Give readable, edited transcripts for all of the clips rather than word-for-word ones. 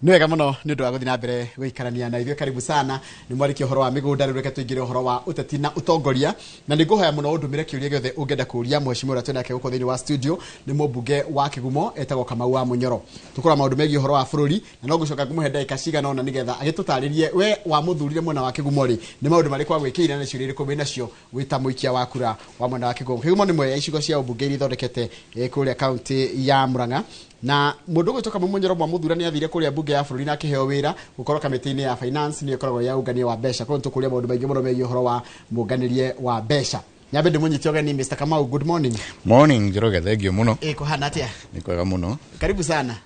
Nĩ wega mũno nĩ ũndũ wa gũthiĩ na mbere gũikarania na ithuĩ. Karibu sana. Nĩ mwarĩkia ũhoro wa mĩgũnda, rĩu reke tũingĩre ũhoro wa ũteti na ũtongoria. Na nĩ ngũhoya mũno ũndũmĩre kĩũria gĩothe ũngĩenda kũũria mheshimiwa ũrĩa twĩnake gũkũ thĩinĩ wa studio. Nĩ mũmbunge wa Kĩgumo etagwo Kamau wa Mũnyoro. Tũkũrora maũndũ megiĩ ũhoro wa bũrũri na no gũcoka ngũmũhe ndagĩka cigana ũna nĩgetha agĩtũtarĩrie we wa mũthurire mwena wa Kĩgumo rĩ nĩ maũndũ marĩkũ agwĩkĩire na ciũria irĩkũ wĩ nacio wĩ ta mũikia wa kura wa mwena wa Kĩgumo. Kĩgumo nĩ mwe ya icigo cia ũmbunge iria ithondekete kũrĩa kaunti ya Murang'a. Na mũndũ gwĩtoka Mũnyoro mwa mũthura nĩ athire kũrĩa bunge ya bũrũri na akĩheo wĩra gũkorwo kamĩtĩ-inĩ ya finance nĩ ĩkoragwo ya ũngania wa mbeca. Koguo tũkũria maũndũ maingĩ mũno megiĩ ũhoro wa mũnganĩrie wa mbeca. Nyambe ndĩmũnyite ũgeni Mr. Kamau, good morning. Morning Njoroge, thengiũ mũno. Kũhana atĩa? Nĩ kwega mũno. Karibu sana.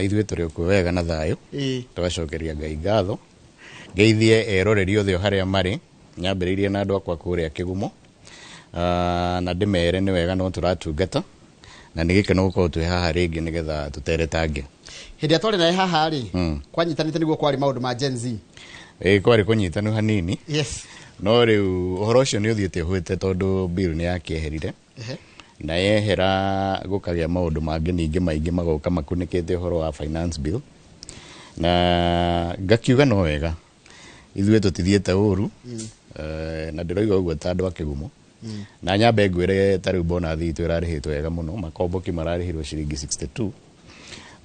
Ithuĩ tũrĩ okuo wega na thayũ. Tũgacokeria Ngai ngatho. Ngeithie eroreri othe harĩa marĩ. Nyambĩrĩirie na andũ akwa kũrĩa Kĩgumo. Na ndĩmere nĩ wega no tũratungata. Na nĩ gĩkeno gũkorwo twĩ haha rĩngĩ nĩgetha tũteretange. Hĩndĩ ĩrĩa twarĩ nawe haha rĩ, kwanyitanĩte nĩguo kwarĩ maũndũ ma Gen Z. Kwarĩ kũnyitanu hanini. Yes. No rĩu ũhoro ũcio nĩ ũthiĩte ũhũĩte tondũ bill nĩ yakĩeherire. Na yehera gũkagĩa maũndũ mangĩ ningĩ maingĩ magoka makunĩkĩte ũhoro wa finance bill. Na ngakiuga no wega. Ithuĩ tũtithiĩte ũru. Na ndĩroiga ũguo ta andũ a Kĩgumo. Na nyambe ngwĩre tarĩu bonathi itũ ĩrarĩhĩtwo wega mũno, makomboki mararĩhĩrwo ciringi 62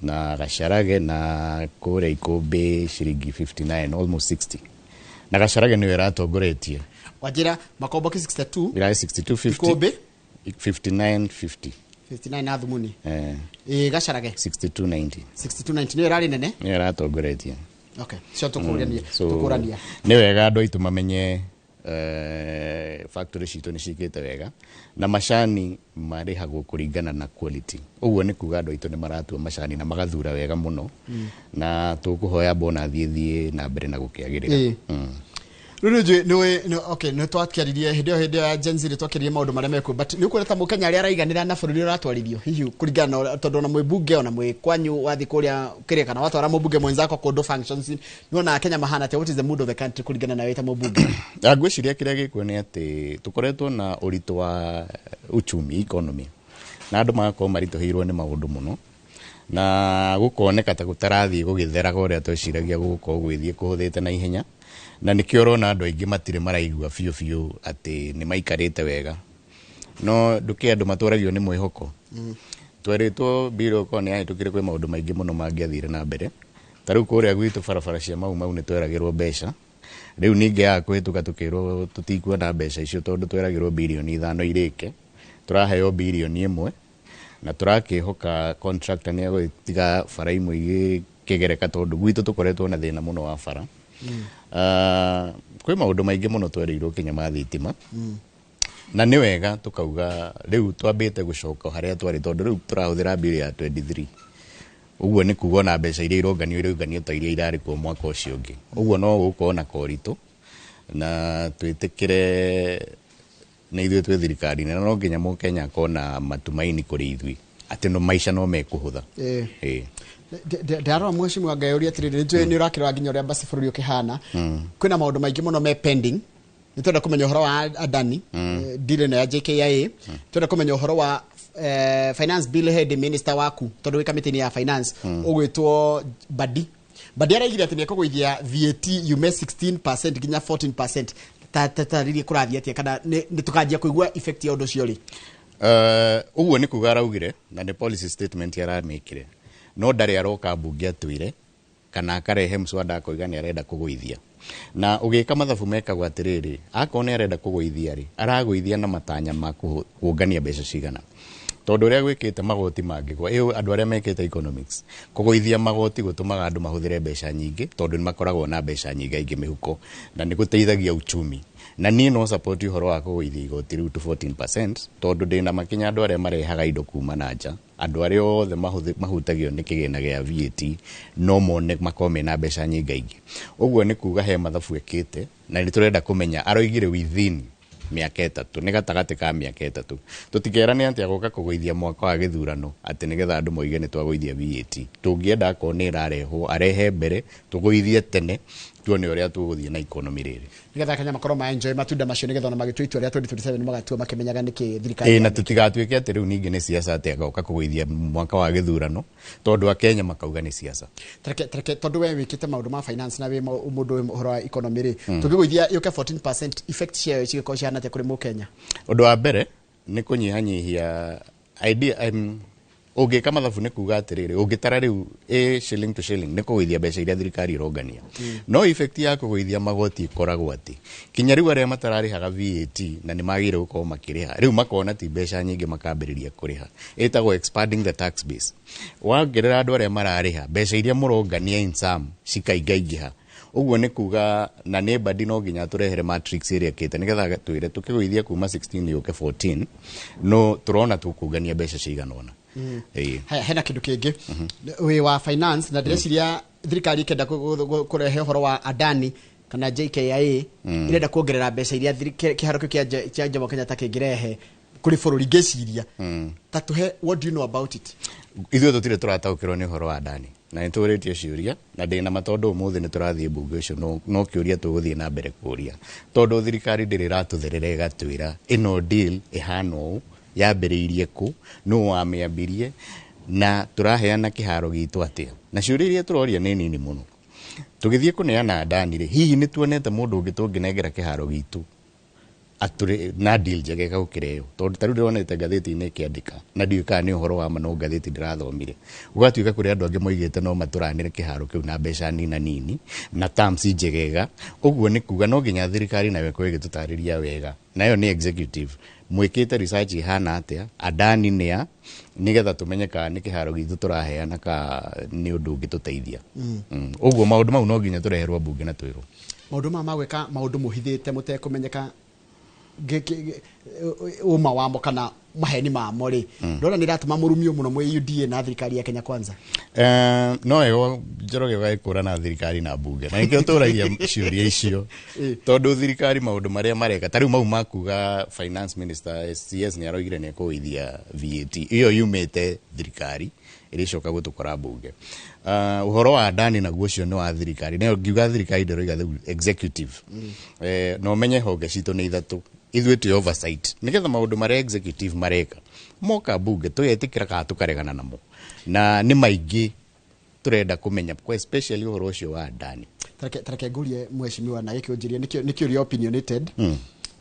na gacarage na kũrĩa ikũmbĩ ciringi 59, almost 60. Na gacarage nĩwe ĩratongoretie. Wajira makomboki 62 ĩrarĩ 62.50, ikũmbĩ 59.50, 59 na thumuni. Gacarage 62.90, 62.90 nĩwe ĩrarĩ nene, nĩwe ĩratongoretie. Okay, cio tũkũrania. Nĩ wega andũ aitũ mamenye factory citũ nĩ cikĩte wega na macani marĩhagwo kũringana na quality. Ũguo nĩ kuga andũ aitũ nĩ maratua macani na magathura wega mũno. Na tũkũhoya bona thiĩ na mbere na gũkĩagĩrĩra. Okay, nĩ twakĩaririe hĩndĩ ya Gen Z twakĩaririe maũndũ marĩa mekuo, but nĩ ũkwĩrĩta mũkenya arĩa araiganĩra na bũrũri ũratwarithio hihi kũringana tondũ na mwĩbunge ona mwĩkwanyu wathi kũrĩa kĩrĩa kana watwara mũbunge mwenzako kũndũ functions nĩ ona Kenya mahana atĩa, what is the mood of the country kũringana na wĩta mũbunge? Ngwĩciria kĩrĩa gĩkuo nĩ atĩ tũkoretwo na ũritũ wa uchumi, economy, na andũ magakorwo maritũhĩirwo nĩ maũndũ mũno na gũkoneka ta gũtarathiĩ gũgĩtheraga ũrĩa tweciragia gũkorwo gwĩthiĩ kũhũthĩte na ihenya. Na nĩkĩo ũrona andũ aingĩ matirĩ maraigua biũ atĩ nĩ maikarĩte wega. No nduke andũ matwaragio nĩ mwĩhoko. Twerĩtwo biro ko nĩ ahĩtũkire kwĩ maũndũ maingĩ mũno mangĩathire na mbere. Ta rĩu kũrĩa gwitũ barabara cia mau nĩ tweragĩrwo mbeca. Rĩu ningĩ ya kũhĩtũka tũkĩrwo tũtikuona mbeca icio tondũ tweragĩrwo birioni 5 irĩke. Tũraheo birioni 1 na tũrakĩhoka contractor nĩ agũtiga bara imwe igĩkĩgereka tondũ gwitũ tũkoretwo na thĩna mũno wa bara. Kwĩ maũndũ maingĩ mũno twereirwo Kenya ma thitima. Na nĩ wega tũkauga rĩu twambĩte gũcoka harĩa twarĩ tondũ rĩu tũrahũthĩra bill ya 23. Ũguo nĩ kuga na mbeca iria ironganio ta iria irarĩ kuo mwaka ũcio ũngĩ. Ũguo no gũkorwo na koritũ na twĩtĩkĩre na ithuĩ twĩ thirikari na no nginya mũkenya akona matumaini kũrĩ ithuĩ atĩ no maica no mekũhũtha. Ndarora mheshimiwa Ngai atĩrĩrĩ nĩ ũrakĩrora nginya ũrĩa basi bũrũri ũkĩhana. Kwĩna maũndũ maingĩ mũno me pending. Nĩ twenda kũmenya ũhoro wa Adani, deal na ya JKIA. Twenda kũmenya ũhoro wa finance bill head minister waku tondũ wĩ kamĩtĩ-inĩ ya finance ũgwĩtwo Badi. Badi araigire atĩ nĩ ekũgũithia VAT yume 16% nginya 14%. Tarĩrie kũrathiĩ atĩa kana nĩ tũkanjia kũigua effect ya ũndũ ũcio rĩ? Ũguo nĩ kuga araugire na nĩ policy statement yaramĩkire. No ndarĩ aroka mbunge atwĩre kana akarehe mswada akoiga nĩ arenda kũgũithia. Na ũgĩka mathabu mekagwo atĩrĩrĩ, akorwo nĩ arenda kũgũithia rĩ, aragũithia na matanya ma kũngania mbeca cigana. Tondũ ũrĩa gwĩkĩte magoti mangĩgwa, andũ arĩa mekĩte economics, kũgũithia magoti gũtũmaga andũ mahũthĩre mbeca nyingĩ tondũ nĩ makoragwo na mbeca nyingĩ aingĩ mĩhuko na nĩ gũteithagia uchumi. Na niĩ no support ũhoro wa kũgũithia igoti rĩu to 14% tondũ ndĩna makinya andũ arĩa marehaga indo kuma na nja, andũ arĩa othe mahutagio nĩ kĩgĩna gĩa VAT no mone makorwo mena mbeca nyingĩ aingĩ. Ũguo nĩ kuga he mathabu ekĩte na nĩ tũrenda kũmenya aroigire within mĩaka 3 nĩ gatagatĩ ka mĩaka 3. Tũtikerane atĩ agoka kũgũithia mwaka wa gĩthurano atĩ nĩgetha andũ moige nĩ twagũithia VAT. Tũngĩenda akorwo nĩ ĩrarehwo arehe mbere tũgũithie tene tuone uria tuguthie na economy riri nigetha Kenya makorwo ma enjoy matunda macio nigetha ona magĩtua itua rĩa 2027 magatua makimenyaga niki thirikari na tutigatuike ati riu ningi ni siasa ati agoka kuguithia mwaka wa githurano tondu wa Kenya makauga ni siasa tareke tondu we wikite maundu ma finance na we mundu uhoro wa economy ri tungiguithia yoke 14% effect share cigiko ciana te kuri mu Kenya undu wa mbere ni kunyihanyihia idea ungika mathabu ni kuga atiriri ungitara riu shilling to shilling ni kuguithia mbeca iria thirikari irongania no effect ya kuguithia magoti ikoragwo ati kinya riu aria matararihaga VAT na ni magire gukorwo makiriha riu makona ti mbeca nyingi makambiriria kuriha etagwo expanding the tax base wongerera andu aria marariha mbeca iria murongania in sum cikaingaingiha uguo ni kuga na ne badi no ginya turehere matrix iria kite nigetha twire tukiguithia kuma 16 yuke 14 no turona tukugania mbeca ciganona hena kindu kingi we wa finance na direciria thirikari kenda kurehe horo wa Adani kana JKIA irenda kuongerera mbeca iria kiharo kia Jomo Kenyatta kingirehe kuri bururi ngeciria tatuhe what do you know about it ithuĩ tutire turataukirwo ni horo wa Adani na nituritie ciuria na ndina matondu umuthi ni turathie bunge ucio no kiuria tuguthie na mbere kuria tondu thirikari ndiri ratutherera igatwira ino deal ihana uu yambiriirie ku no wamiambirie na turaheana kiharo gitu atia na ciuria iria turoria ni nini muno tugithie kuneana Adani ri hihi ni tuonete mundu ungitunginengera kiharo gitu aturi na deal njegega gukireo tondu taru ndionete ngatheti-ini kiandika na ndiuka ni uhoro wa mano ngatheti ndirathomire ugatuika kuri andu angi moigite no maturanire kiharo kiu na mbeca nini na terms njegega uguo ni kuga no ginya thirikari nawe ko igitutariria wega nayo ni executive mwikite research ihana atia Adani nia nigetha tumenyeka ni kiharo gitu turaheana ka ni undu ungituteithia uguo maundu mau no ginya tureherwo bunge na twirwo maundu magweka maundu muhithite mutekumenyeka uma wamo kana maheni mamo ri ndona ni ratuma murumio muno mwe UDA na thirikari ya Kenya Kwanza no ego njoroge gaikura na thirikari na bunge na nikio turagia ciuria icio tondu thirikari maundu maria mareka tariu mau makuga finance minister CS ni aroigire ni kuithia VAT iyo yumite thirikari iricoka gutukora bunge uhoro wa Adani na gucio no wa thirikari ne ngiuga thirikari ndiroiga executive no menye honge citu ni ithatu ithuĩ tĩ oversight nigetha maundu maria executive mareka moka bunge tuyetikira ka tukaregana namo na ni maingi turenda kumenya kwa especially uhoro ucio wa Adani tareke ngurie mheshimiwa na giki unjirie nikio ri opinionated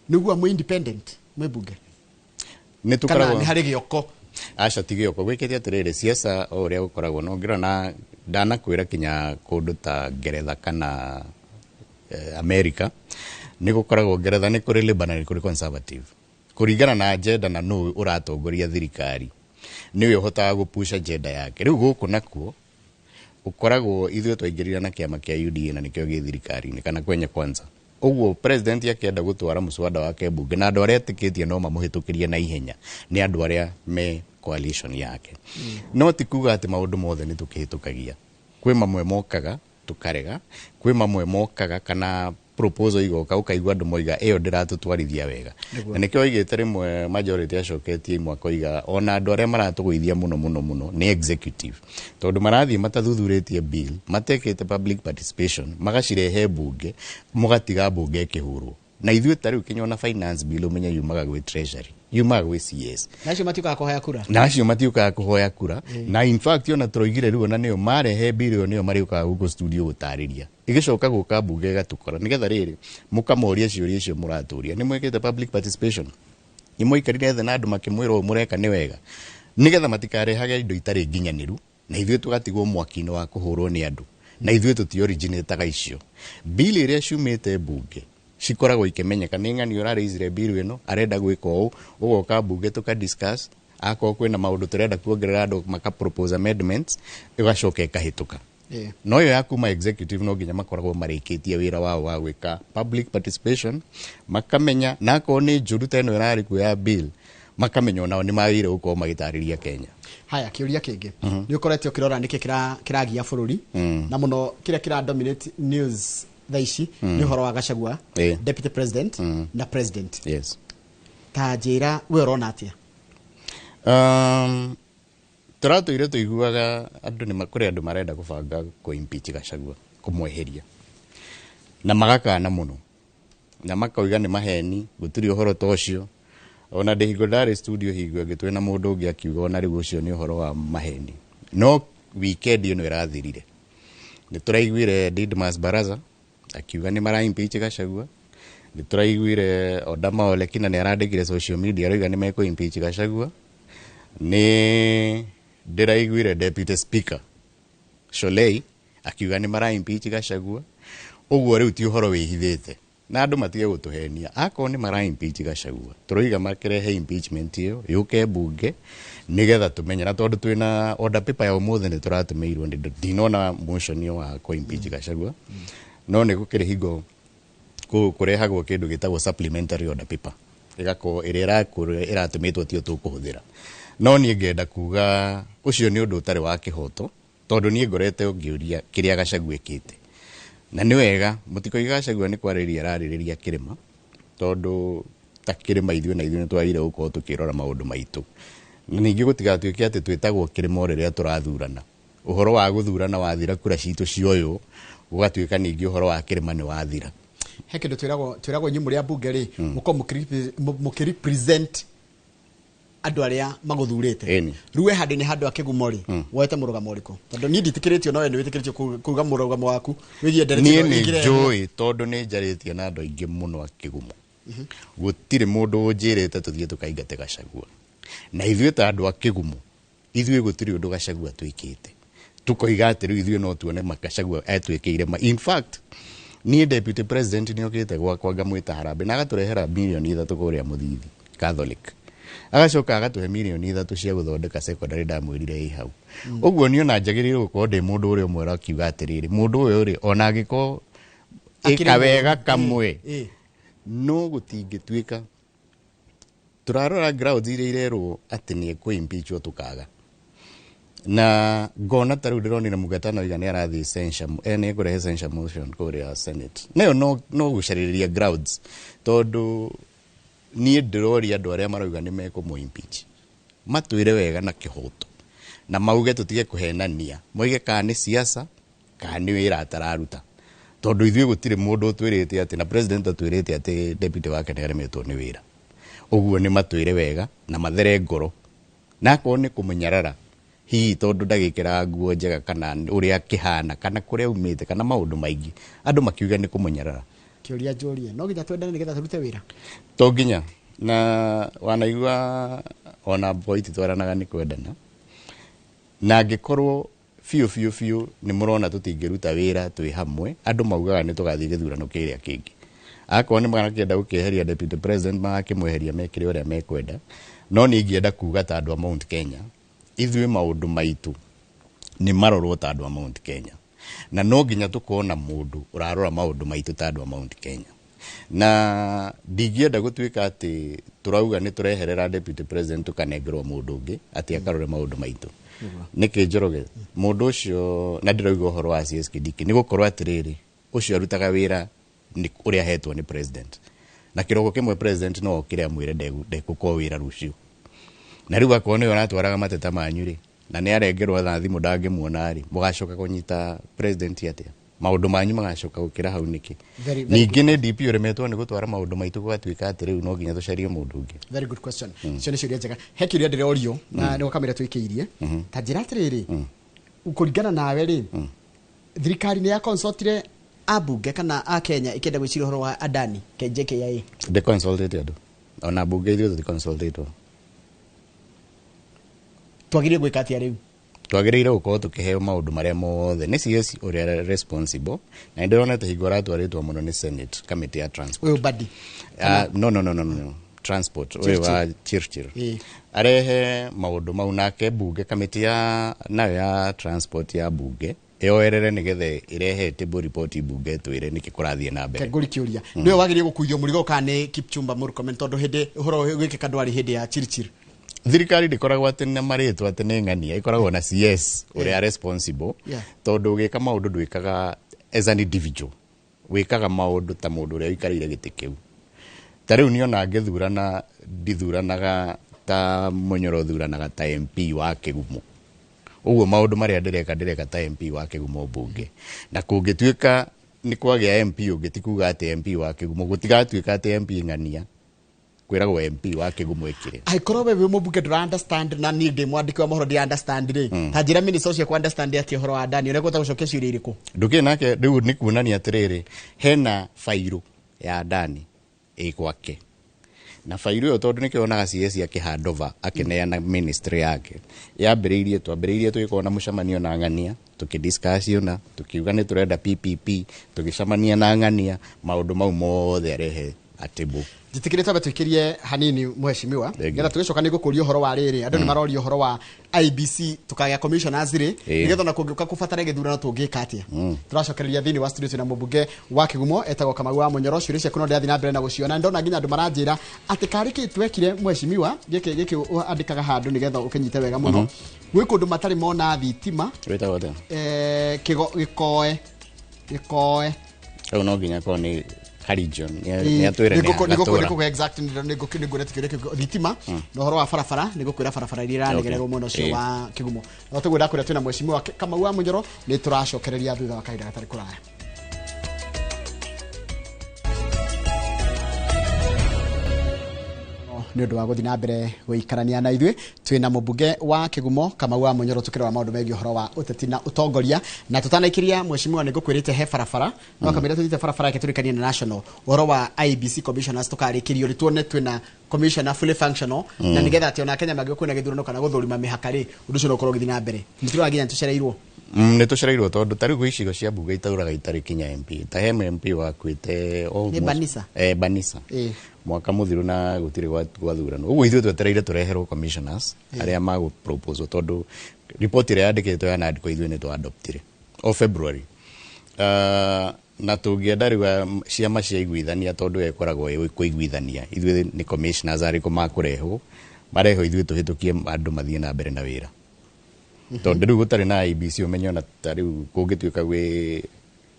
niguo mu independent mwe bunge ni tukaragwo ni hari gioko aca tigioko gwikite atiriri siasa uria gukoragwo no ngira na ndana kwira kinya kundu ta Ngeretha kana America ni gukoragwo Ngeretha ni kuri Labour na ni kuri Conservative kuringana na agenda na no uratongoria thirikari niwe uhotaga gupusha agenda yake riu guku nakuo ukoragwo ithuĩ twaingĩrira na kiama kia UDA na nikio gi thirikari ni kana Kenya Kwanza uguo president yakenda gutwara muswada wake bunge na andu aria etikitie no mamuhitukirie na ihenya ni andu aria me coalition yake no tikuga ati maundu mothe ni tukihitukagia kwi mamwe mokaga tukarega kwi mamwe mokaga kana proposal igoka ukaigwa andu moiga iyo ndiratutwarithia wega na nikio oigite rimwe majority acoketie mwako iga ona andu aria maratuguithia muno ni executive tondu marathie matathuthuritie bill matekete public participation magacirehe bunge mugatiga bunge kihurwo na ithuĩ tariu kinyona finance bill umenye yumaga gwi treasury yumaga gwi CS nacio matiukaga kuhoya kura na in fact ona turoigire riu na niyo marehe bill niyo mariukaga guko studio gutariria igicoka guka bunge gatukora nigetha riri mukamoria ciuria icio muraturia ni mwekete public participation ni moikarire the na andu makimwirwo mureka ni wega nigetha matikarehage indo itari nginyaniru na ithuĩ tugatigwo mwaki-inĩ wa kuhurwo ni andu na ithuĩ tuti originate icio bill iria ciumite bunge cikoragwo ikimenyeka ni ng'ani urareizire bill ino arenda gwika uu ugoka bunge tuka discuss ako kwina maundu turenda kuongerera andu maka propose amendments igacoka ikahituka no yo yakuma executive no ginya makoragwo marikitie wira wao wa gwika public participation makamenya nako ni njuru teno irari ku ya bill makamenya onao ni magire gukorwo magitariria Kenya haya kiuria kingi ni ukoretio kirora niki kiragia bururi na muno kira dominate news thaici ni horo wa Gachagua deputy president na president yes tajira we urona atia turatuire tuiguaga andu ni makuri andu marenda kubanga ku impeach Gachagua kumweheria na magakana muno na makauga nĩ maheni gũtirĩ ũhoro ta ũcio. Ona ndĩhingo ndarĩ studio hingo ngĩtwe na mũndũ ũngĩ akiuga ona rĩu ũcio nĩ ũhoro wa maheni. No weekend ĩno ĩrathirire nĩ tũraiguire Didmas Baraza akiuga nĩ mara-impeach Gachagua. Nĩ tũraiguire Odama Olekina nĩ arandĩkire social media arauga nĩ mekũ-impeach Gachagua. Nĩ ndĩraiguire Deputy Speaker Sholei akiuga nĩ mara-impeach Gachagua. Ũguo rĩu ti ũhoro wĩhithĩte na andũ matige gũtũhenia. Akorwo nĩ mara-impeach Gachagua tũroiga makĩrehe impeachment ĩyo yũke mbunge nĩgetha tũmenye, na tondũ twĩna order paper ya ũmũthĩ nĩ tũratũmĩirwo ndinona motion ĩyo wa kũ-impeach Gachagua. No nĩ gũkĩrĩ hingo kũrehagwo kĩndũ gĩtagwo supplementary order paper ĩgakorwo ĩrĩa ĩratũmĩtwo tio tũkũhũthĩra. No niĩ ngenda kuga ũcio nĩ ũndũ ũtarĩ wa kĩhoto, tondũ niĩ ngorete ngĩũria kĩrĩa Gachagua ĩkĩte. Na nĩ wega mũtikoiga Gachagua nĩ kwarĩrĩria ararĩrĩria kĩrĩma, tondũ ta kĩrĩma ithuĩ na ithuĩ nĩ twagĩrĩire gũkorwo tũkĩrora maũndũ maitũ. Na ningĩ gũtigatuĩke atĩ twĩtagwo kĩrĩma rĩrĩa tũrathurana. Ũhoro wa gũthurana wathira kura citũ cioywo gũgatuĩka ningĩ ũhoro wa kĩrĩma nĩ wathira. He kĩndũ twĩragwo nyuĩ mũrĩ ambunge rĩ mũkorwo mũkĩrepresent andũ arĩa magũthurĩte. Rĩu we handũ-inĩ handũ akĩgumo rĩ woete mũrũgamo ũrĩkũ? Tondũ niĩ nditĩkĩrĩtio no we nĩ wĩtĩkĩrĩtio kuga mũrũgamo waku wĩgiĩ ndereti ĩno ingĩre. Niĩ nĩ njũĩ tondũ nĩ njarĩtie na andũ aingĩ mũno akĩgumo. Gũtirĩ mũndũ ũnjĩrĩte tũthiĩ tũkaingate Gachagua. Na ithuĩ ta andũ akĩgumo ithuĩ gũtirĩ ũndũ Gachagua twĩkĩte tũkoiga atĩ rĩu ithuĩ no tuone Gachagua etwĩkĩire. In fact niĩ deputy president nĩ okĩte gwakwa ngamwĩta harambĩ na agatũrehera milioni 3 kũrĩa Mũthithi Catholic. Agacoka agatũhe milioni 3 cia gũthondeka secondary ndamwĩrire ĩ hau. Ũguo niĩ ona njagĩrĩirwo gũkorwo ndĩ mũndũ ũrĩa ũmwe akiuga atĩrĩrĩ mũndũ ũyũ rĩ ona angĩkorwo ĩka wega kamwe no gũtingĩtuĩka. Tũrarora grounds iria irerwo atĩ nĩ ekũ-impeachwo tũkaga. Na ngona ta rĩu ndĩronire Mũgatano iga nĩ arathiĩ censure nĩ ekũrehe censure motion kũrĩa Senate. Nayo no gũcarĩrĩria grounds, tondũ niĩ ndĩroria andũ arĩa marauga nĩ mekũmũ-impeach matwĩre wega na kĩhoto na mauge tũtige kũhenania, moige kana nĩ siasa kana nĩ wĩra atararuta. Tondũ ithuĩ gũtirĩ mũndũ ũtwĩrĩte atĩ na president atwĩrĩte atĩ deputy wake nĩ aremetwo nĩ wĩra. Ũguo nĩ matwĩre wega na mathere ngoro na akorwo nĩ kũmenyarara hihi tondũ ndagĩkĩra nguo njega kana ũrĩa kĩhana kana kũrĩa umĩte kana maũndũ maingĩ andũ makiuga nĩ kũmenyarara. Kĩũria njũrie no nginya twendane nĩgetha tũrute wĩra? To nginya, na wanaigua ona boiti twaranaga nĩ kwendana na angĩkorwo biũ nĩ mũrona tũtingĩruta wĩra twĩ hamwe andũ maugaga nĩ tũgathiĩ gĩthurano kĩrĩa kĩngĩ. Akorwo nĩ marakĩenda gũkĩeheria deputy president magakĩmweheria mekĩre ũrĩa mekwenda. No niĩ ingĩenda kuga ta andũ a Mount Kenya ithuĩ maũndũ maitũ nĩ marorwo ta andũ a Mount Kenya, na no nginya tũkorwo na mũndũ ũrarora maũndũ maitũ ta andũ a Mount Kenya. Na ndingĩenda gũtuĩka atĩ tũrauga nĩ tũreherera deputy president tũkanengerwo mũndũ ũngĩ atĩ akarore maũndũ maitũ. Nĩkĩ Njoroge mũndũ ũcio na ndĩrauga ũhoro wa CS Kĩndiki nĩ gũkorwo atĩrĩrĩ ũcio arutaga wĩra ũrĩa ahetwo nĩ president, na kĩroko kĩmwe president no okĩre amwĩre ndegũkorwo wĩra rũciũ. Na rĩu akorwo nĩwe aratwaraga mateta manyu rĩ na nĩ arengerwo tha thimũ ndangĩmuona rĩ mũgacoka kũnyita president atĩa? Maũndũ manyu magacoka gũkĩra hau nĩkĩ? Ningĩ nĩ DP ũremetwo nĩ gũtwara maũndũ maitũ gũgatuĩka atĩ rĩu no nginya tũcarie mũndũ ũngĩ. Very good question. Cio nĩ ciũria njega. He kĩũria ndĩrorio na nĩ kamera twĩkĩirie ta njĩra atĩrĩrĩ kũringana nawe rĩ thirikari nĩ ya consultire abunge kana a Kenya ikenda gwĩciria ũhoro wa Adani KJKIA? The consulted andũ ona bunge ithuĩ tũticonsultĩtwo. Twagĩrĩire gwĩka atĩa rĩu? Twagĩrĩire gũkorwo tũkĩheo maũndũ marĩa mothe nĩ CS ũrĩa responsible na ndĩrona ta hingo ratwarĩtwo mũno nĩ Senate committee ya transport. Ũyũ Badi? No transport ũyũ wa Chirchir arehe maũndũ mau nake bunge committee ya nayo ya transport ya bunge yoerere nĩgetha irehe table report bunge twĩre nĩkĩ kũrathiĩ na mbere. Kagũri kĩũria nĩwe wagĩrĩire gũkuithio mũrigo kana nĩ Kipchumba Murkomen tondũ hĩndĩ ũhoro gwĩkĩka ndwarĩ hĩndĩ ya Chirchir? Thirikari ndĩkoragwo atĩ na marĩtwa atĩ nĩ ng'ania, ĩkoragwo na CS ũrĩa responsible tondũ ũgĩka maũndũ ndwĩkaga as an individual, wĩkaga maũndũ ta mũndũ ũrĩa ũikarĩire gĩtĩ kĩu. Ta rĩu niĩ ona ngĩthurana ndithuranaga ta Mũnyoro thuranaga ta MP wa Kĩgumo. Ũguo maũndũ marĩa ndĩreka ta MP wa Kĩgumo mbunge. Na kũngĩtuĩka ni kwagia MP ugitikuga ati MP wa Kigumo gutigatuika ati MP ngania kwiragwo MP wa Kigumo ikire aikorwo we mubunge ndura understand na ni ndi mwandiki wa mohoro ndi understand ri ta njira mini social ku understand ati horo wa ndani ureko ta gucokia ciuria iriku nduki nake riu ni kuonania atiriri hena fairu ya ndani gwake na fairu yo tondu nikionaga CS akihandova akineana ministry yake twambiriirie twikona mucamanio na ng'ania tukidiscuss na tukiuga ni turenda PPP tukicamania na ng'ania maundu mau mothe arehe atibu jitikirite batwikirie hanini muheshimiwa ngetha tugicoka ni gukuria uhoro wa riri andu ni maroria uhoro wa IBC tukagea commissioners ri nigetha na kungiuka kubatara githurano tungika atia turacokereria thini wa studio na mubunge wa Kigumo etagwo Kamau wa Munyoro ciuria cia kuno ndathi na mbere na guciona ndona nginya andu maranjira ati kariki twekire muheshimiwa giki andikaga handu nigetha ukinyite wega muno gwi kundu matari mona thitima wetagwo gikoe no nginya ko ni Harijon ni atwire niko exactly niko tikire thitima no horo wa farafara niko kwira farafara ira nigerero muno cio wa Kigumo no tegwenda kuria twina mheshimiwa Kamau wa Munyoro ni turacokereria thutha wa kaida gatari kuraya ni undu wa guthi na mbere guikarania na ithui twina mubunge wa Kigumo Kamau wa Munyoro tukira wa maundu megi horo wa uteti na utongoria na tutanaikiria mheshimiwa nigukwirite he farafara no kamira tutite farafara yake turikania na national horo wa IBC commissioners tukarikirio ri tuone twina commissioner fully functional na nigetha ati ona Kenya magio kwina githurano kana guthurima mihakari undu cio ukorwo githi na mbere nitiro aginya tucereirwo ni tucereirwo tondu tari gwicigo cia bunge itauraga itari kinya MP ta MP wa kwite almost Banisa mwaka muthiru na gutire gwathurano uguo ithuĩ twetereire tureherwo commissioners aria magu propose tondu report ire yandikitwo ya nandiko ithuĩ ni twadoptire February na tungienda riu ciama cia iguithania tondu ekoragwo kuiguithania ithuĩ ni commissioners ariko makurehwo mareho ithuĩ tuhitukie andu mathie na mbere na wira tondu riu gutari na IBC umenyo na tariu kungituika gwi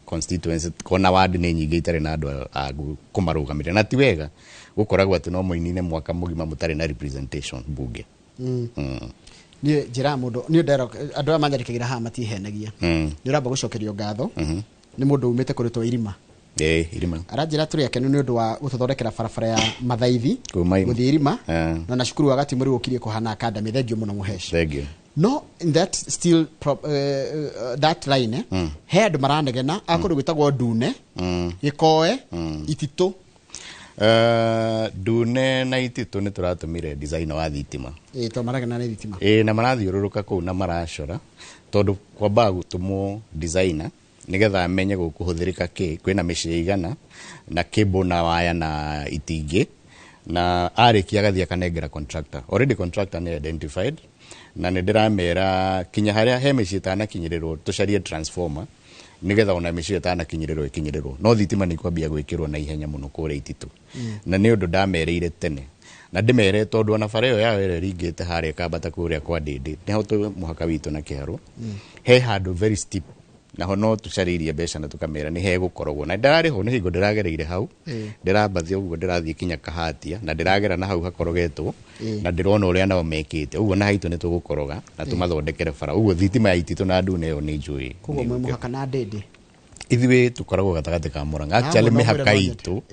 constituency kona ward ni nyingi itare na andu a kumarugamira na ti wega gukoragwo ati no muinine mwaka mugima mutari na representation bunge ni jira mundu ni ndero andu a manjarikagira ha matihenagia ni uramba gucokerio ngatho ni mundu umite kuritwo irima irima aranjira turi akenu ni undu wa gutothondekera barabara ya Mathaithi guthii irima na na cukuru wa Gatimuri gukirie kuhana academy thengio muno muheci no in that still that line head maranegena akoru gwitagwo Dune Gikoe Ititu Dune na Ititu ni turatumire design wa thitima to maragena na thitima na marathiururuka ku na maracora tondu kwamba gutumwo designer nigetha amenye gukuhuthirika ki kwina mĩciĩ igana na cable na waya na itingi na arikia gathia kanengera contractor already contractor ni identified na ndiramera kinya haria he mĩciĩ tanakinyirirwo tucarie transformer nigetha ona mĩciĩ tanakinyirirwo ikinyirirwo no thitima ni kwambia gwikirwo na ihenya muno kure Ititu na ni undu ndamereire tene na ndimere tondu ona bara iyo yawe ire ringite haria kambata kuria kwa Ndindi ni hoto muhaka witu na Kiharu he handu very steep na hono tucaririe mbeca na tukamera ni he gukorogwo na ndari ho ni hingo ndiragereire hau ndirambathia uguo ndirathie kinya Kahatia na ndiragera na hau hakorogetwo na ndirona uria nao mekite uguo na haitu ni tugukoroga na tumathondekere bara uguo thitima ya Ititu na Dune yo ni njui kuguo mwe muhaka na Ndindi ithiwe tukoragwo gatagati ka Murang'a actually mihaka itu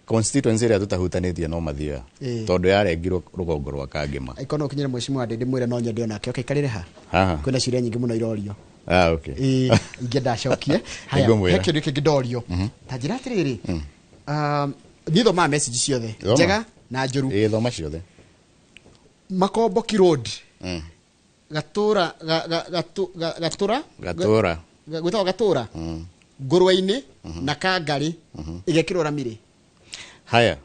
constituency ria tutahutanitie no mathia tondu yarengirwo rugongo rwa Kangema ikono kinyira mheshimiwa Ndindi mwire no nyende ona kio kaikarire ha kwina ciria nyingi muno irorio okay ingenda cokie haya hekyo ndike gidorio tajira atiriri nitho ma message ciothe njega na njuru thoma ciothe Makomboki Road gatura gwitagwo Gatura Ngurwa-ini na Kangari igekirwo ramiri haya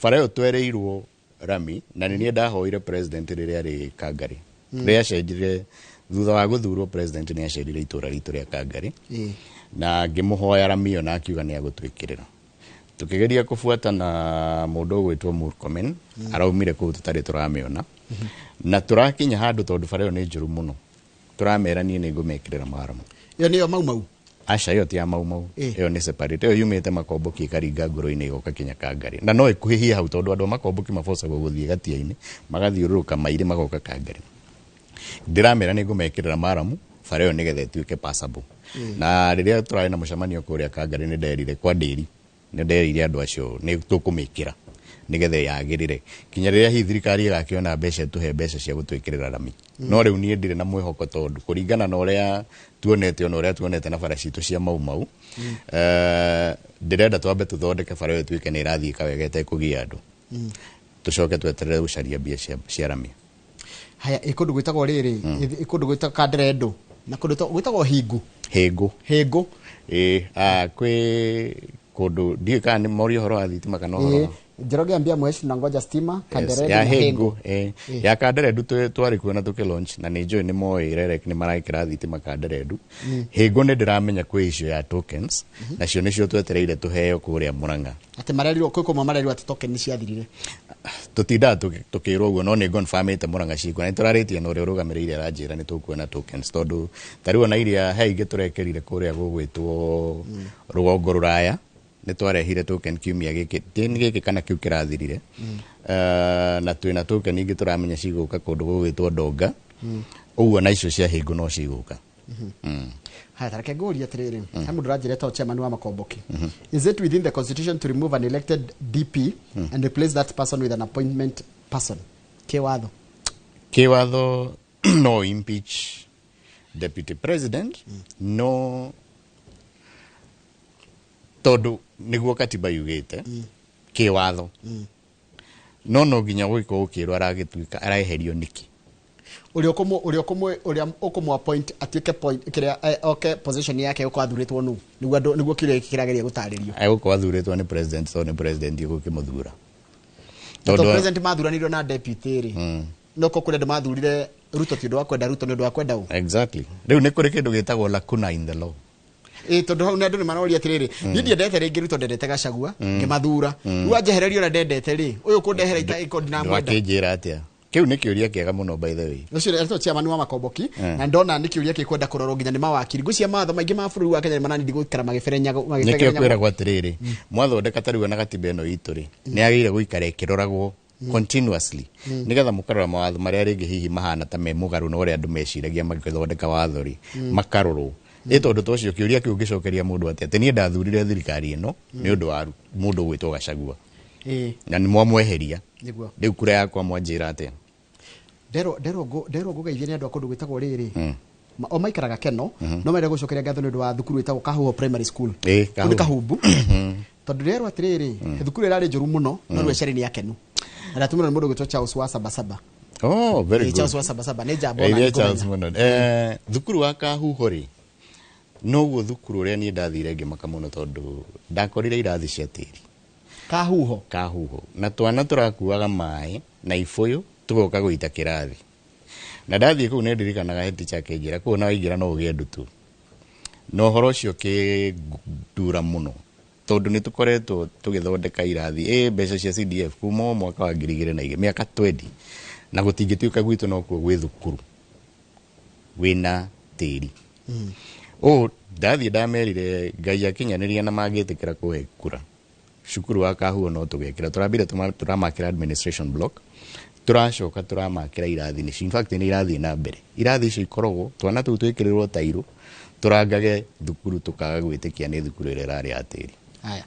bara yo twereirwo rami na ni ndahoire president riria ri Kangari ria cenjire thutha wa guthurwo president ni acerire itura ritu ria Kangari na ngimuhoya rami na akiuga ni agutwikirira tukigeria kufuata na mundu gwitwo Murkomen araumire ku tutari turamiona na turakinya handu tondu bara yo ni njuru muno turamera ni ngumekirira maramu yo niyo mau aca yo ti ya mau yo ni separate yo yumite Makomboki karinga Nguru-ini igoka kinya Kangari na no ikuhihia hau tondu andu Makomboki maboca guthie Gatia-ini magathiururuka maire magoka Kangari ndiramera ni ngumekirira maramu bara ĩyo nĩgetha ĩtuĩke passable na rĩrĩa tũrarĩ na mũcemanio kũrĩa Kangari nĩ nderire kwa ndĩri nĩ nderire andũ acio nĩ tũkũmĩkĩra nĩgetha yagĩrĩre kinya rĩrĩa hihi thirikari ĩgakĩona mbeca tũhe mbeca cia gũtwĩkĩrĩra rami no rĩu niĩ ndirĩ na mwĩhoko tondũ kũringana na ũrĩa tuonete na bara citũ cia mau ndĩrenda twambe tũthondeke bara ĩyo ĩtuĩke nĩ ĩrathiĩ kawega ĩtekũgia andũ tũcoke tweterere gũcaria mbia cia rami haya ĩkũndũ gwĩtagwo rĩrĩ ĩkũndũ gwĩtagwo Kanderendu na kũndũ gwĩtagwo Hingu kwĩ kũndũ ndiĩ kana nĩ mori ũhoro wa thitima kana ũhoro Njoroge ambia mweshi na ngoja stima Kanderendu ya Hingu ya Kanderendu twarĩ kuo na tũkĩlaunch na nĩ njũĩ nĩ moĩ REREC nĩ marakĩra thitima Kanderendu Hingu nĩ ndĩramenya kwĩ issue ya tokens nacio nĩcio twetereire tũheo kũrĩa Murang'a atĩ marerirwo kwĩkũma marerirwo atĩ token ciathirire tũtindaga tũkĩrwo ũguo no nĩ confirmĩte Murang'a ciikũ na nĩtũrarĩtie na ũrĩa ũrũgamĩrĩire aranjĩra nĩ tũkuona tokens tondũ tarĩu na iria he ingĩ tũrekerire kũrĩa gũgwĩtwo rũgongo rũraya nĩ twarehire token kiumia gĩkĩ kana kĩu kĩrathirire na twĩna token ingĩ tũramenya cigũka kũndũ gũgwĩtwo Ndonga ũguo na icio cia Hingu no cigũka haya tareke ngũria atĩrĩrĩ he mũndũ ũranjĩra etagwo chairman wa Makomboki is it within the constitution to remove an elected DP and replace that person with an appointment person kiwatho no impeach deputy president no tondũ nĩguo katiba yugĩte kiwatho no nginya gũikwo ũkĩrwo aragĩtuĩka araeherio nĩki ũrĩa ũkũmũ appoint atuĩke point kĩrĩa okay position yake ũko athurĩtwo nũ nĩguo kĩrĩa kĩrageria gũtarĩrio egũkorwo athurĩtwo nĩ president tondũ nĩ president igũkĩmũthura tondũ president mathuranirwo na deputy rĩ no kũrĩa andũ mathurire Ruto ti ũndũ wa kwenda Ruto nĩ ũndũ wa kwenda ũ exactly rĩu nĩ kũrĩ kĩndũ gĩtagwo lacuna in the law tondũ hau nĩ andũ nĩ maroria atĩrĩrĩ niĩ ndiendete rĩngĩ Ruto ndendete Gachagua ngĩmathura rĩu anjehererio na ndendete rĩ ũyũ kũndehera ikondi na mwenda wakĩnjĩra atĩa kĩu nĩ kĩũria kĩega mũno by the way ũcio nĩ chairman wa Makomboki na ndona nĩ kĩũria kĩkwenda kũrorwo nginya nĩ mawakiri ngũcia matho maingĩ ma bũrũri wa Kenya nĩ manani gũikara magĩberenyaga nĩkĩo kwĩragwo atĩrĩrĩ mwathondeka tarĩu na katiba ĩno itũ rĩ nĩ agĩrĩire gũikara ĩkĩroragwo continuously nigetha mũkarora mawatho marĩa rĩngĩ hihi mahana ta me mũgarũ na ũrĩa andũ meciragia magĩthondeka watho rĩ makarorwo tondũ tocio kĩũria kĩu gĩcokeria mũndũ atĩ niĩ ndathurire thirikari ĩno nĩ ũndũ wa mũndũ gwĩtwo Gachagua na nĩ mwamweheria rĩu kura yakwa mwanjĩra atĩa nderwo ngũgeithie nĩ andũ a kũndũ gwĩtagwo rĩrĩ o maikaraga Keno no mere gũcokeria ngatho nĩ ũndũ wa thukuru wĩtagwo Kahuho primary school kũndũ Kahumbu tondũ nderwo atĩrĩrĩ thukuru ĩrarĩ njũru mũno no rĩu ecerĩ nĩ akenu na ndatumĩrwo nĩ mũndũ gwĩtwo Charles wa Sabasaba very good Charles wa Sabasaba nĩ njamba thukuru wa Kahuho rĩ noguo thukuru ũrĩa niĩ ndathire ngĩmaka mũno tondũ ndakorire irathi cia tĩri Kahuho na twana tũrakuaga maĩ na ibũyũ tũgoka gũita kĩrathi na ndathiĩ kũu nĩ ndirikanaga head teacher akĩnjĩra kũu na waingĩra no ũgĩe ndutu no ũhoro ũcio kĩndura mũno tondũ nĩ tũkoretwo tũgĩthondeka irathi mbeca cia CDF kuma mwaka wa 2002 mĩaka 20 na gũtingĩtuĩka gwitũ no kuo gwĩ thukuru wĩna tĩri ndathiĩ ndamerire Ngai akinyanĩria na mangĩtĩkĩra kũhe kura cukuru wa Kahuho no tũgekĩra tũrambire tũramakĩra administration block tũracoka tũramakĩra irathi nĩcio in fact nĩ irathi na mbere irathi icio ikoragwo twana tũu twĩkĩrĩrwo tairũ tũrangage thukuru tũkaga gwĩtĩkia nĩ thukuru ĩrĩa ĩrarĩ ya tĩri haya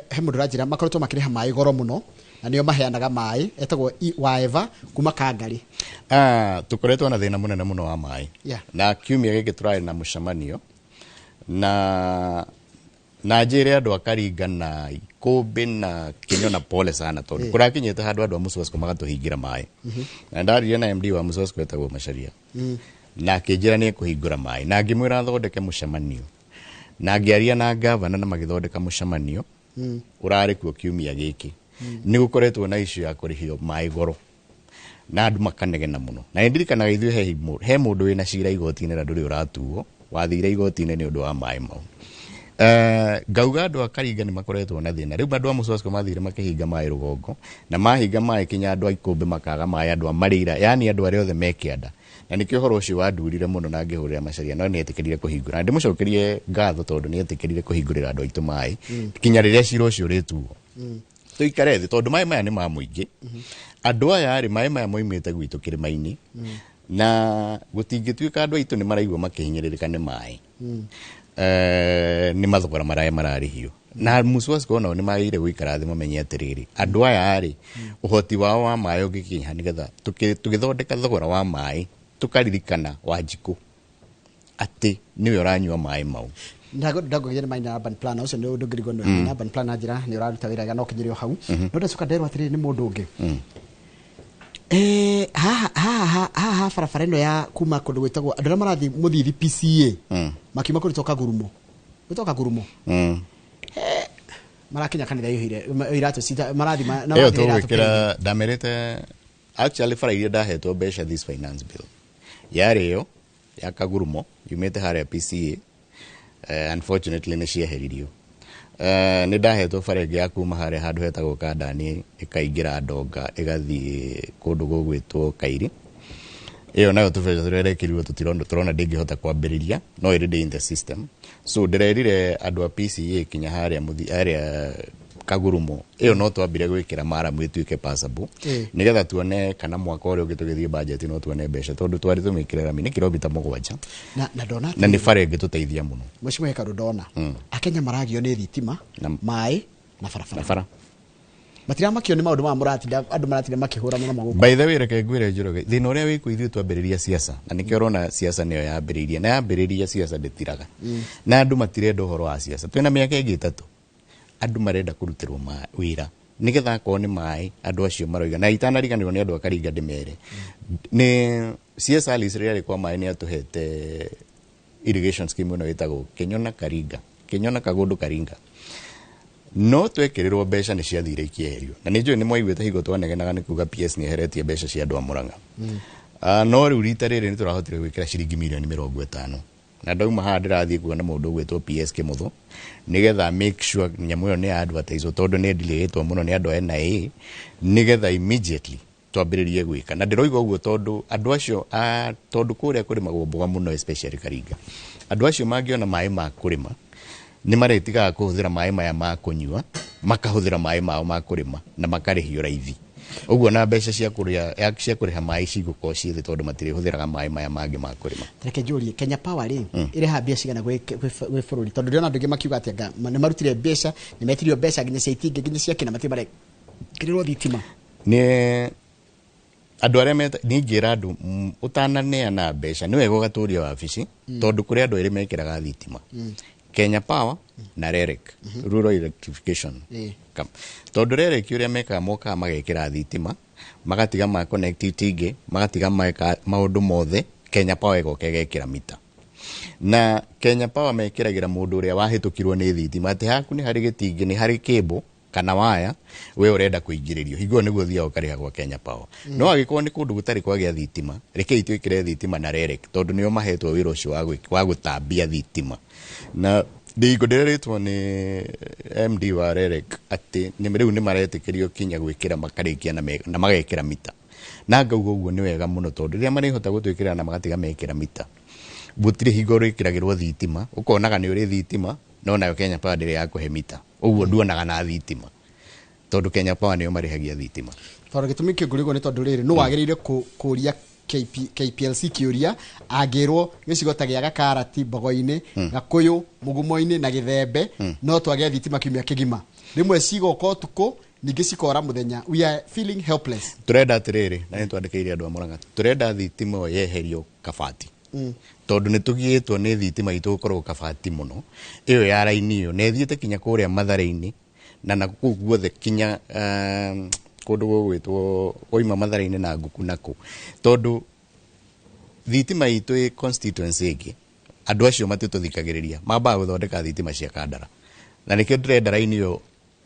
he mũndũ ranjĩra makoretwo makĩrĩha maĩ goro mũno na nĩo maheanaga maĩ etagwo Waeva kuma Kangari tũkoretwo na thĩna mũnene mũno wa maĩ na kiumia gĩkĩ tũrarĩ na mũcemanio na njĩre andũ a Karinga na Ikũmbĩ na Kinyo na pole sana tondũ kũrakinyĩte handũ andũ a Mũcosco magatũhingira maĩ na ndarire na MD wa Mũcosco etagwo Macharia na akĩnjĩra nĩ kũhingũra maĩ na ngĩmwĩra thondeke mũcemanio na ngĩaria na gavana na magĩthondeka mũcemanio ũrarĩ kuo kiumia gĩkĩ nĩ gũkoretwo na issue ya kũrĩhio maĩ goro na andũ makanegena mũno na nĩ ndirikanaga ithuĩ he mũndũ wĩna cira igoti-inĩ na ndũrĩ ũratuo wathire igoti-inĩ nĩ ũndũ wa maĩ mau ngauga andũ a Karinga nĩ makoretwo na thĩna rĩu andũ a Mũcosco mathire makĩhinga maĩ rũgongo na mahinga maĩ kinya andũ a Ikũmbĩ makaga maĩ andũ a Marĩira yani andũ arĩa othe mekĩanda na nĩ kĩo ũhoro ũcio wandurire mũno na ngĩhũrĩra Macharia no nĩ etĩkĩrire kũhingũra na ndĩmũcokerie ngatho tondũ nĩ etĩkĩrire kũhingũrĩra andũ aitũ maĩ kinya rĩrĩa cira ũcio ũrĩtuo tũikare thĩ tondũ maĩ maya nĩ ma mũingĩ andũ aya rĩ maĩ maya moimĩte gwitũ kĩrĩma-inĩ na gutingituika andu aitu ni maraigua makihinyiririka ni mai ni mathogora maraya mararihio na muswas kona ni maire guikara thi mamenye atiriri andu aya ari uhoti wao wa mai ugikinya nigetha tugithondeka thogora wa mai tukaririkana Wanjiku ati niwe uranyua mai mau ndago gire mai na urban plan ucio ni undu ngirigo na urban plan ajira ni uraruta wira ga no kinyirio hau no ndacuka nderwa atiriri ni mundu ungi ha farafara ino ya kuma kundu gwitagwo andu marathi muthithi PCA makima kuri toka gurumo marakinya kanitha yuhire iratu sita marathi na marathi iratu kira damerete actually fara iria ndahetwo mbeca this finance bill yari yo ya kagurumo yumete haria PCA unfortunately ni cieheririo ni ndahetwo fara ya kuma haria handu hetagwo Kandani ikaingira Ndonga igathi kundu gugwitwo Kairi iyo nayo tubeca turerekirirwo turona ndingihota kwambiriria no iri in the system so ndirerire andu a PCA kinya haria haria kagurumo iyo no twambire gwikira mara mwituike passable nigetha tuone kana mwaka uri ugitugithie budget no tuone mbeca tondu twari tumikire rami ni kilomita 7 na ndona na ni fare ngituteithia muno mushimo hekaru ndona akenya maragio ni thitima mai na farafara matira makio ni maundu ma muratinda andu maratinda makihura muno maguko by the way reke ngwire njuroge thina uria wiku ithu twambiriria siasa na nikio urona siasa niyo yambiriria na yambiriria siasa nditiraga na andu matirenda uhoro wa siasa twina miaka ingi 3 andu marenda kurutirwo wira nigetha ko ni mai andu acio maroiga na itanariganirwo ni andu akaringa ndimere ni siasa alisirari kwa mai ni atuhete irrigation scheme no itago Kenyona Kagundu Karinga no twekirirwo mbeca ni ciathire ikieherio na ni njui ni mwaiguite higo twanegenaga ni kuga PS ni heretie mbeca cia andu a Murang'a no riu rita riri ni turahotire gwikira ciringi milioni 50 na ndauma ha ndirathie kuona mundu gwitwo PS Kimuthu nigetha make sure nyamu yo ni advertise tondu ni ndiletwo muno ni andu a NIA nigetha immediately twambiririe gwika na ndiroiga uguo tondu andu acio tondu kuria kuri magomboga muno especially Karinga andu acio mangiona mai ma kurima ni maretiga kuhuthira mai maya ma kunyua makahuthira mai mao ma kurima na makarihio raithi uguo na mbeca cia kuriha mai ciguko cithi tondu matiri huthiraga mai maya mangi ma kurima reke njuri Kenya Power ri ire ha mbeca cigana gwe bururi tondu ndiona andu makiuga ati anga ni marutire mbeca ni metirio mbeca nginya cia itingi nginya cia kina matibare kirirwo thitima ni andu aria meta ningira andu utananeana mbeca ni wega gaturia wabici tondu kuri andu eri mekiraga thitima Kenya Power na REREC Rural Electrification tondu REREC uria mekaga moka magekira thitima magatiga ma connectivity magatiga maundu mothe Kenya Power egokegekira mita na Kenya Power mekiragira mundu uria wahitukirwo ni thitima ati haku ni hari gitingi ni hari cable kana waya we urenda kuingiririo higo niguo thia ukariha gwa Kenya Power no agikorwo ni kundu gutari kwagia thitima reke itwikire thitima na REREC tondu nio mahetwo wira ucio wa gutambia thitima na ndigo nderetwo ni MD wa REREC ati ni riu ni maretikirio kinya gwikira makarikia na magekira mita na ngauga uguo ni wega muno tondu ria marihota gutwikira na magatiga mekira mita butire higo rikiragirwo thitima ukonaga ni uri thitima no nayo Kenya Power ndire ya kuhe mita uguo nduonaga na thitima tondu Kenya Power niyo marihagia thitima tondu gitumi kingurigo ni tondu riri no wagirire kuria KPLC kiuria agirwo gicigo ta gia Gakarati Bogoini Gakuyu Mugumo-ini na Githembe no twage thitima kiumia kigima rimwe cigo kotuko ningi cikora muthenya we are feeling helpless turenda atiriri na nitwandikiire andu a Murang'a turenda thitima yeherio Kabati tondu ni tugietwo ni thitima itu gukorwo Kabati muno iyo ya raini iyo ne thiete kinya kuria Mathare-ini na naku guothe kinya kundu gwitwo oima Mathare-ini na Nguku naku tondu thitima itu i constituency igi andu acio matituthikagiriria mamba guthondeka thitima cia Kandara na nikio ndrenda raini iyo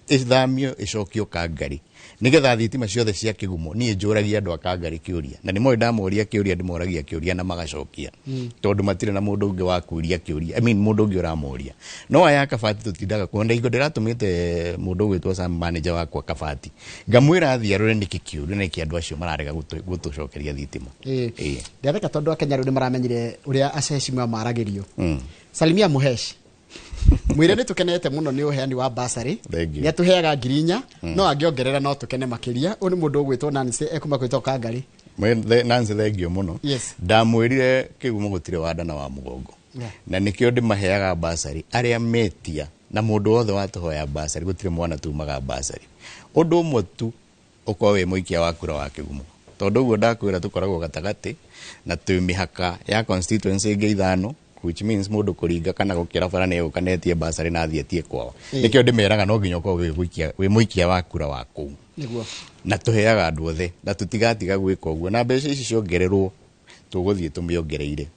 ithamio icokio Kangari nigetha thitima ciothe cia Kigumo nie njuragia andu a Kangari kiuria na ni moi ndamoria kiuria ndimoragia kiuria na magacokia tondu matire na mundu ungi wa kuria kiuria mundu ungi uramoria no aya Kabati tutindaga kuonda igo ndiratumite mundu gwitwo Sam manager wakwa Kabati ngamwira athia rore niki kiuria na kiandu acio mararega gutucokeria thitima ndetheka tondu akenya ru ni maramenyire uria aceci mwa maragirio Salimia Muheshi mwire ni tukenete muno ni uheani wa basari ni atuheaga 4,000 no angiongerera no tukene makiria uni mundu gwitwo Nancy ekuma gwitwo Kangari Nancy thengio muno Yes. ndamwirire kigumo gutire wadana wa mugongo na nikio ndimaheaga basari aria metia na mundu wothe watuhoya basari gutire mwana tumaga basari undu umwe tu ukwa we muikia wa kura wa kigumo tondu uguo ndakwira tukoragwo gatagati na twi mihaka ya constituency ingi ithano which means mundu kuringa kana gukira bara ne ukanetie basari na thietie kwao nikio ndimeraga no nginya ukorwo we muikia wa kura wa kuu niguo na tuheaga andu othe na tutigatiga gwika uguo na mbeca ici ciongererwo tuguthie tumiongereire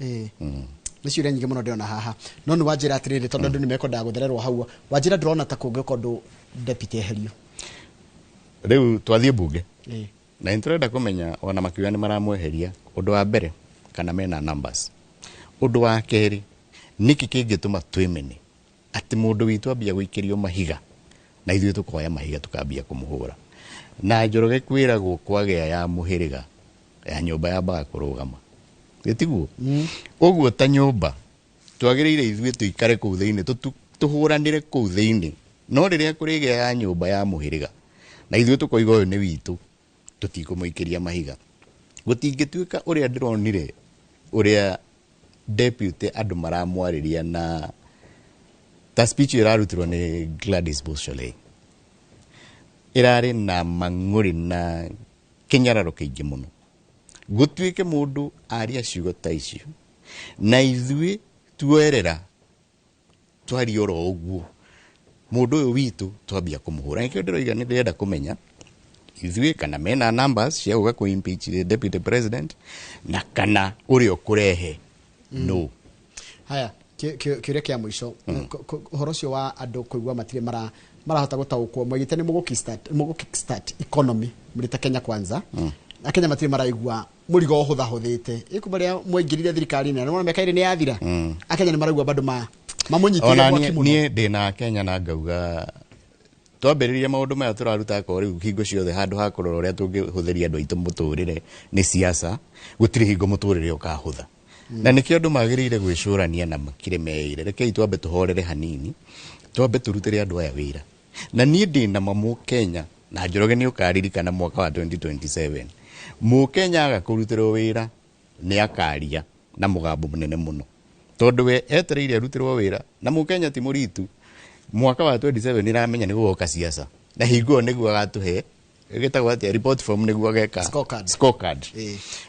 nä ciå nyingä må no ndä ona haha no nä wanjä ra atä rä rä tondå andå nä mekwendaga gå thererwo hau wanjä ra ndä rona ta kå ngä kondå deputy eherio rä u twathiä mbunge na nä tå renda kå menya ona makiuga nä maramweheria å ndå wa mbere kana mena numbers å ndå wa kerä nä kä kä ngä tå ma twä mene atä må ndå witå ambia gå ikä rio mahiga na ithuä tå koya mahiga tå kambia kå må hå ra na Njoroge kwä ragwo kwagä ya må hä rä ga ya nyå mba yambaga kå rå gama gä tiguo åguo ta nyå mba twagä rä ire ithuä tå ikare kå u thä inä tå hå ranä re kå u thä inä no rä rä a kå rä gä ya nyå mba ya må hä rä ga na ithuä tå koiga å yå nä witå tå tikå må ikä ria mahiga gå tingä tuä ka å rä a ndä ronire å rä a deputy andå maramwarä ria na ta speech ä rarutirwo nä Gladys Boshole ä rarä na mang'å rä na kä nyararo kä ingä må no gå tuä ke må ndå aria ciugo ta icio na ithuä tuerera twaria oro å guo må ndå å yå witå twambia kå må hå ra nä kä o ndä roiga nä ndärenda kå menya ithuä kana mena numbers cia gå ga kå impeach the deputy president na kana å rä a å kå rehe no haya kä ria kä a må ico å horo å cio wa andå kå igua matirä marahota gå taå kwo mwegä te nä må gå kickstart economy må rä ta Kenya Kwanza akenya matirä maraigua må rigo å hå thahå thä te ä kuma rä a mwaingä rire thirikari-inä nä mä ka irä nä yathira akenya nä maraigua bandå mamå nyitire mwaki må no niä ndä na Kenya na ngauga twambä rä ria maå ndå maya tå raruta korä u hingo ciothe handå ha kå rora å rä a tå ngä hå thä ria andå aitå må tå rä re nä ciaca gå tirä hingo må tå rä re å kahå tha na nä kä andå magä rä ire gwä cå rania na makä rä meire rekei twambe tå horere hanini twambe tå rutä re andå aya wä ra na niä ndä na mamå Kenya na Njoroge nä å karirikana mwaka wa 2027 må Kenya agakå rutä rwo wä ra nä akaria na må gambo må nene må no tondå we etereire arutä rwo wä ra na må Kenya ti må ritu mwaka wa 27 nä ramenya nä gå goka ciaca na hingo ä yo nä guo agatå he gätagwo atä report form nä guo ageka scorecard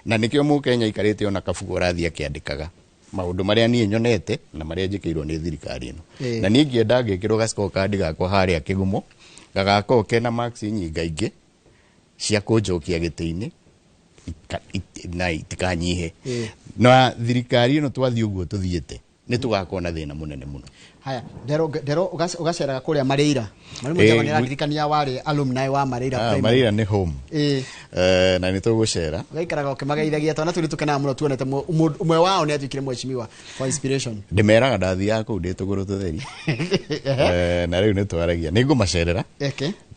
na nä kä o må Kenya ikarä te ona kabugo rathiä akä andä kaga maå ndå marä a niä nyonete na marä a njä kä irwo nä thirikari ä no na niä ngä enda ngä kä rwo ga scorecard gakwa harä a kä gumo gagakorwo kena marks nyingaingä cia kå njokia gä tä-inä na itikanyihe na thirikari ä no twathiä å guo tå thiä te nä tå gakorwo na thä na må nene må no haya ndero ugaceraga kå rä a marä ira marä må njama nä randirikania warä alumni wa marä ira nä home na nä tå gå cera gaikaraga å kä mageithagia twana tå rä tå kenaga må no tuonete ũmwe wao nä atuä kire mwecimiwa for inspiration ndä meraga ndathiaga kå u ndä tå gå rå tå theri na rä u nä twaragia nä ngå macerera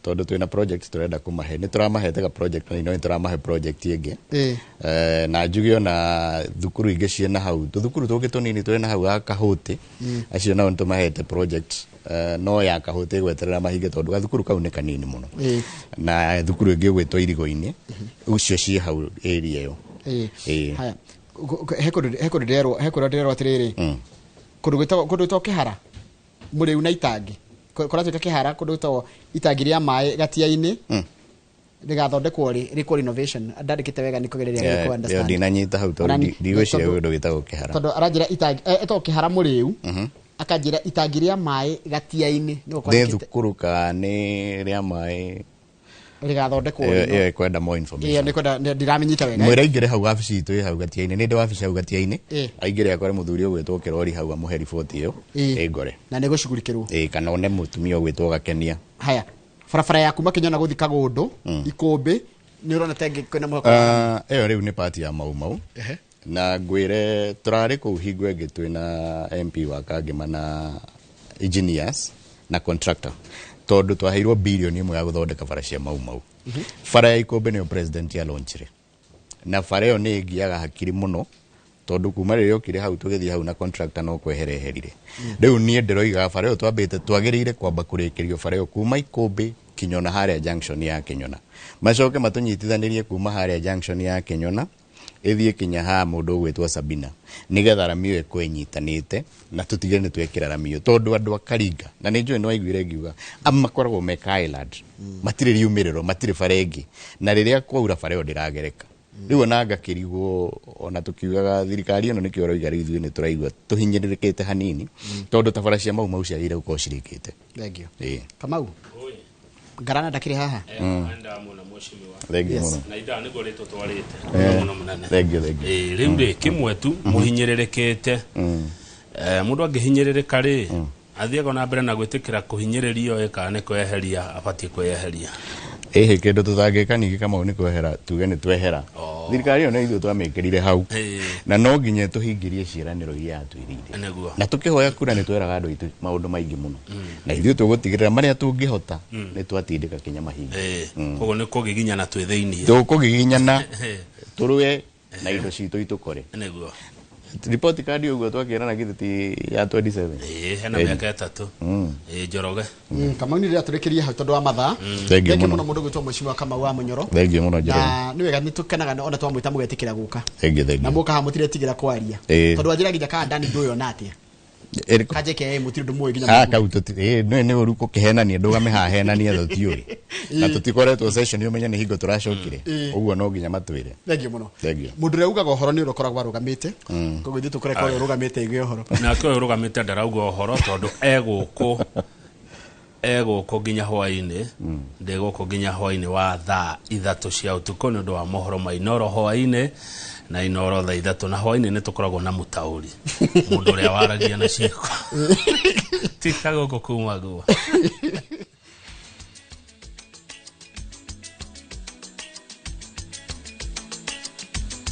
tondå twä na project tå renda kå mahe nä tå ramahete ga project na nä tå ramahe project ä ngä na njuge ona thukuru ingä ciena hau tå thukuru tå ngä tå nini tå rä na hau ga kahå tä acio nao nä tå mahete project no ya kahå tä gweterera mahinge tondå gathukuru kau nä kanini må no na thukuru ä ngä gwä two irigå-inä ucio ciä hau area ä yo he kå ndä rerwo atä rä rä kå ndå gwä two kä hara må rä u na itangä kora tuika kihara kundu to itangiri ya mai gatia-ini rigathondekwo rikwo renovation ndandikite wega ni kugereria ko understand ndina nyita hau to ndigwiciria undu witagwo kihara tondu aranjira eto kihara muriu akanjira itangiri ya mai gatia-ini ni kwandikite thukuru ni ria mai rigathondekwo kwenda more information ni kwenda ndiramenyita wega mwira ingire hau wabici itu hau gatia-ini ni ndi wabici hau gatia-ini aingire akore muthuri ogwetwo kirori hau amuhe riboti iyo ngore na ni gucugurikirwo kana one mutumia ogwetwo gakenia haya barabara yaku makinyona guthi Kagundu Ikumbi ni urona tenge kwena muhoko iyo riu ni party ya mau na ngwire turari ku hingo enge twina MP wa Kangima na engineers na contractor tondu twaheirwo bilioni imwe ya guthondeka bara cia mau bara ya Ikumbi niyo president ya launchire na bara iyo ni ngiaga hakiri muno tondu kuma riria okire hau tugithii hau na contractor no kwehereherire riu nie ndiroiga bara iyo twambite twagirire kwamba kurikirio bara iyo kuma Ikumbi Kinyona haria junction ya Kinyona macoke matunyitithanirie kuma haria junction ya Kinyona ithie kinya ha mundu gwitwa Sabina nigetha ramio ekwenyitanite na tutigire ni twekira ramio tondu andu akaringa na ni njui no aiguire ngiuga amakoragwo meka island matire riumiriro matire farengi na riria kwaura fareo ndiragereka riu nanga kirigwo ona tukiugaga thirikari ino nikio roiga ithuĩ ni turaigua tuhinyiririkite hanini tondu tabara cia mau ciagire gukorwo cirikite. Thank you. Kamau Garana ndakire haha anda muna mheshimiwa thengi muno na itha ni goretwo twarite muno munene thengi riu ri kimwe tu muhinyiririkite mundu angihinyiririka ri athiaga na mbere na gwitikira kuhinyiririo kana kweheria abatie kweheria kindu tutangika ningi kama ni kwehera tuge ni twehera thirikari ona ithu twamikirire hau na no nginya tuhingirie ciiraniro iria atwirire na tukihoya kura ni tweraga andu itu maundu maingi muno na ithu tugutigirira maria tungihota ni twatindika kinya mahinga kogo ni kugiginya na twi thiini tukugiginyana turue na indo citu itukore neguo report card uguo twakirana githiti ya 27 hena miaka 3 Njoroge Kamau ni ria turekerie hau tondu wa mathaa thengi muno mundu gwitwo Mheshimiwa Kamau wa Munyoro thengi muno Njoroge na ni wega ni tukenaga ona twamwita mugetikira guka thengi na muka hamutire tigira kwaria tondu ajira ginya ka ndani nduyo natia kajeke mutire ndu muwe ginya kaututi ni uruko kihenania ndugame hahenania thutiuri na tutikoretwo session yomenya ni hingo turacokire uguo no nginya matwire thengi muno mundu reugaga uhoro ni urokoragwa arugamite koguo ithu tukoreka urugamite igwe uhoro na kyo urugamite ndarauga uhoro tondu eguko nginya hwaini ndiguko nginya hwaini wa thaa 3 cia utuko ni ndu wa mohoro mainoro hwaini na inoro thaa 3 na hwaini ni tukoragwo na mutauri mundu ria waragia na cieko tikago kuma guo